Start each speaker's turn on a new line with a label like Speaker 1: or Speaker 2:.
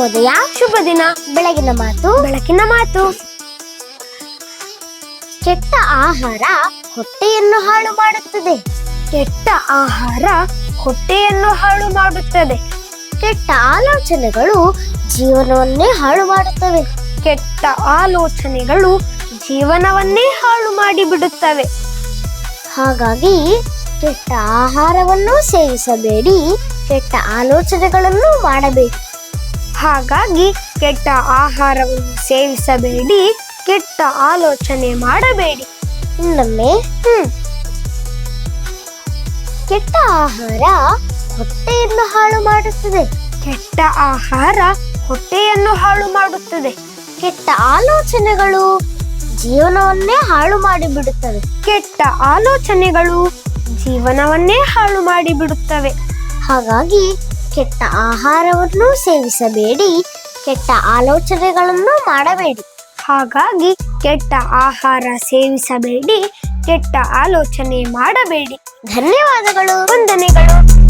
Speaker 1: ಶುಭೋದಯ,
Speaker 2: ಶುಭ ದಿನ.
Speaker 1: ಬೆಳಗಿನ ಮಾತು.
Speaker 2: ಬೆಳಕಿನ ಮಾತು.
Speaker 1: ಕೆಟ್ಟ ಆಹಾರ ಹೊಟ್ಟೆಯನ್ನು ಹಾಳು ಮಾಡುತ್ತದೆ.
Speaker 2: ಕೆಟ್ಟ ಆಹಾರ ಹೊಟ್ಟೆಯನ್ನು ಹಾಳು ಮಾಡುತ್ತದೆ.
Speaker 1: ಕೆಟ್ಟ ಆಲೋಚನೆಗಳು ಜೀವನವನ್ನೇ ಹಾಳು ಮಾಡುತ್ತವೆ.
Speaker 2: ಕೆಟ್ಟ ಆಲೋಚನೆಗಳು ಜೀವನವನ್ನೇ ಹಾಳು ಮಾಡಿಬಿಡುತ್ತವೆ.
Speaker 1: ಹಾಗಾಗಿ ಕೆಟ್ಟ ಆಹಾರವನ್ನು ಸೇವಿಸಬೇಡಿ, ಕೆಟ್ಟ ಆಲೋಚನೆಗಳನ್ನು ಮಾಡಬೇಡಿ.
Speaker 2: ಹಾಗಾಗಿ ಕೆಟ್ಟ ಆಹಾರವನ್ನು ಸೇವಿಸಬೇಡಿ, ಕೆಟ್ಟ ಆಲೋಚನೆ ಮಾಡಬೇಡಿ.
Speaker 1: ಇನ್ನೊಮ್ಮೆ, ಕೆಟ್ಟ ಆಹಾರ ಹೊಟ್ಟೆಯನ್ನು ಹಾಳು ಮಾಡುತ್ತದೆ.
Speaker 2: ಕೆಟ್ಟ ಆಹಾರ ಹೊಟ್ಟೆಯನ್ನು ಹಾಳು ಮಾಡುತ್ತದೆ.
Speaker 1: ಕೆಟ್ಟ ಆಲೋಚನೆಗಳು ಜೀವನವನ್ನೇ ಹಾಳು ಮಾಡಿಬಿಡುತ್ತವೆ.
Speaker 2: ಕೆಟ್ಟ ಆಲೋಚನೆಗಳು ಜೀವನವನ್ನೇ ಹಾಳು ಮಾಡಿಬಿಡುತ್ತವೆ.
Speaker 1: ಹಾಗಾಗಿ ಕೆಟ್ಟ ಆಹಾರವನ್ನು ಸೇವಿಸಬೇಡಿ, ಕೆಟ್ಟ ಆಲೋಚನೆಗಳನ್ನು ಮಾಡಬೇಡಿ.
Speaker 2: ಹಾಗಾಗಿ ಕೆಟ್ಟ ಆಹಾರ ಸೇವಿಸಬೇಡಿ, ಕೆಟ್ಟ ಆಲೋಚನೆ ಮಾಡಬೇಡಿ.
Speaker 1: ಧನ್ಯವಾದಗಳು.
Speaker 2: ವಂದನೆಗಳು.